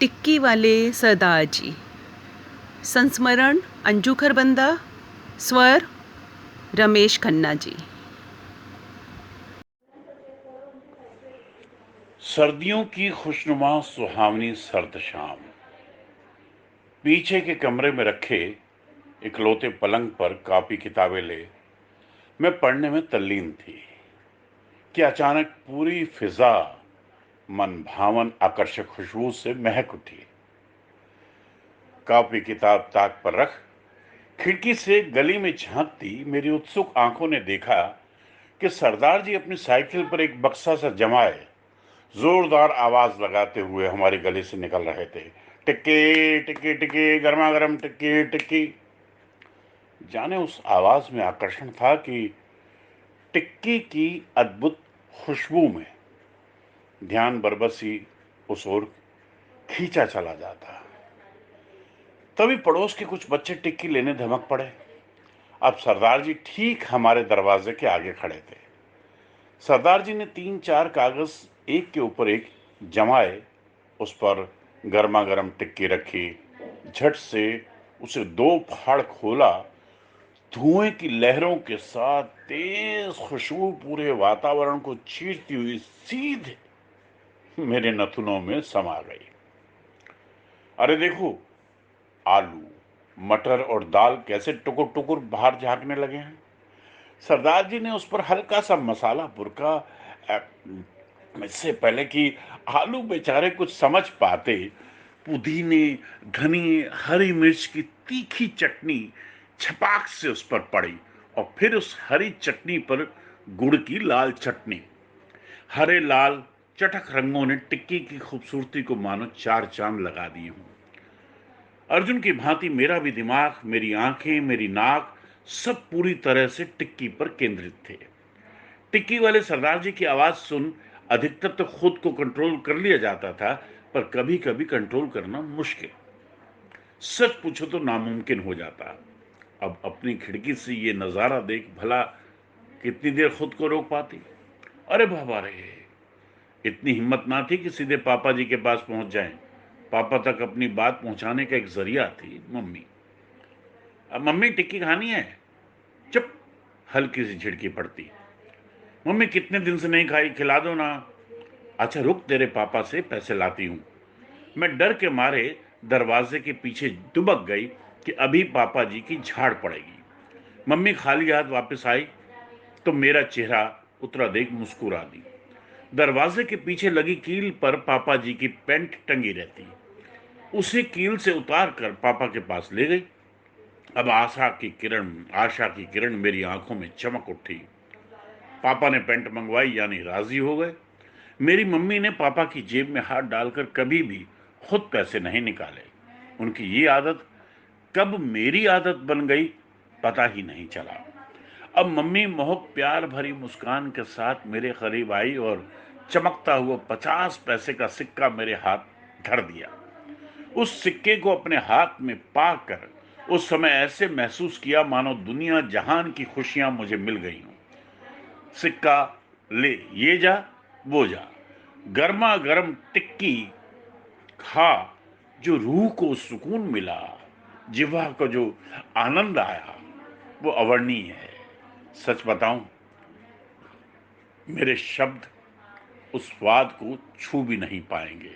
टिक्की वाले सरदार जी। संस्मरण अंजू खरबंदा। स्वर रमेश खन्ना जी। सर्दियों की खुशनुमा सुहावनी सर्द शाम। पीछे के कमरे में रखे इकलौते पलंग पर कॉपी किताबें ले मैं पढ़ने में तल्लीन थी कि अचानक पूरी फिजा मन भावन आकर्षक खुशबू से महक उठी। कॉपी किताब ताक पर रख खिड़की से गली में झांकती मेरी उत्सुक आंखों ने देखा कि सरदार जी अपनी साइकिल पर एक बक्सा सा जमाए जोरदार आवाज लगाते हुए हमारी गली से निकल रहे थे। टिक्की टिक्की टिक्की, गर्मा गर्म टिक्की टिक्की। जाने उस आवाज में आकर्षण था कि टिक्की की अद्भुत खुशबू में ध्यान बरबसी उस ओर खींचा चला जाता। तभी पड़ोस के कुछ बच्चे टिक्की लेने धमक पड़े। अब सरदार जी ठीक हमारे दरवाजे के आगे खड़े थे। सरदार जी ने 3-4 कागज एक के ऊपर एक जमाए, उस पर गर्मा गर्म टिक्की रखी, झट से उसे 2 फाड़ खोला। धुएं की लहरों के साथ तेज खुशबू पूरे वातावरण को चीरती हुई सीधे मेरे नथुनों में समा गई। अरे देखो, आलू, मटर और दाल कैसे टुकुर टुकुर बाहर झांकने लगे हैं। सरदार जी ने उस पर हल्का सा मसाला बुरका। अ, इससे पहले कि आलू बेचारे कुछ समझ पाते, पुदीने, धनिए, हरी मिर्च की तीखी चटनी छपाक से उस पर पड़ी और फिर उस हरी चटनी पर गुड़ की लाल चटनी। हरे लाल चटक रंगों ने टिक्की की खूबसूरती को मानो 4 चांद लगा दिए हों। अर्जुन की भांति मेरा भी दिमाग, मेरी आंखें, मेरी नाक सब पूरी तरह से टिक्की पर केंद्रित थे। टिक्की वाले सरदार जी की आवाज सुन अधिकतर तो खुद को कंट्रोल कर लिया जाता था, पर कभी कभी कंट्रोल करना मुश्किल, सच पूछो तो नामुमकिन हो जाता। अब अपनी खिड़की से ये नजारा देख भला कितनी देर खुद को रोक पाती। अरे बाबा रे, इतनी हिम्मत ना थी कि सीधे पापा जी के पास पहुंच जाएं। पापा तक अपनी बात पहुंचाने का एक जरिया थी मम्मी। अब मम्मी टिक्की खानी है? चुप। हल्की सी झिड़की पड़ती। मम्मी कितने दिन से नहीं खाई, खिला दो ना। अच्छा रुक, तेरे पापा से पैसे लाती हूं। मैं डर के मारे दरवाजे के पीछे दुबक गई कि अभी पापा जी की झाड़ पड़ेगी। मम्मी खाली हाथ वापस आई तो मेरा चेहरा उतरा देख मुस्कुरा दी। दरवाजे के पीछे लगी कील पर पापा जी की पैंट टंगी रहती, उसे कील से उतार कर पापा के पास ले गई। अब आशा की किरण मेरी आंखों में चमक उठी। पापा ने पेंट मंगवाई यानी राजी हो गए। मेरी मम्मी ने पापा की जेब में हाथ डालकर कभी भी खुद पैसे नहीं निकाले। उनकी ये आदत कब मेरी आदत बन गई पता ही नहीं चला। अब मम्मी मोहक प्यार भरी मुस्कान के साथ मेरे करीब आई और चमकता हुआ 50 पैसे का सिक्का मेरे हाथ धर दिया। उस सिक्के को अपने हाथ में पाकर उस समय ऐसे महसूस किया मानो दुनिया जहान की खुशियां मुझे मिल गई हों। सिक्का ले, ये जा वो जा, गर्मा गर्म टिक्की खा, जो रूह को सुकून मिला, जिह्वा को जो आनंद आया वो अवर्णीय है। सच बताऊं, मेरे शब्द उस स्वाद को छू भी नहीं पाएंगे।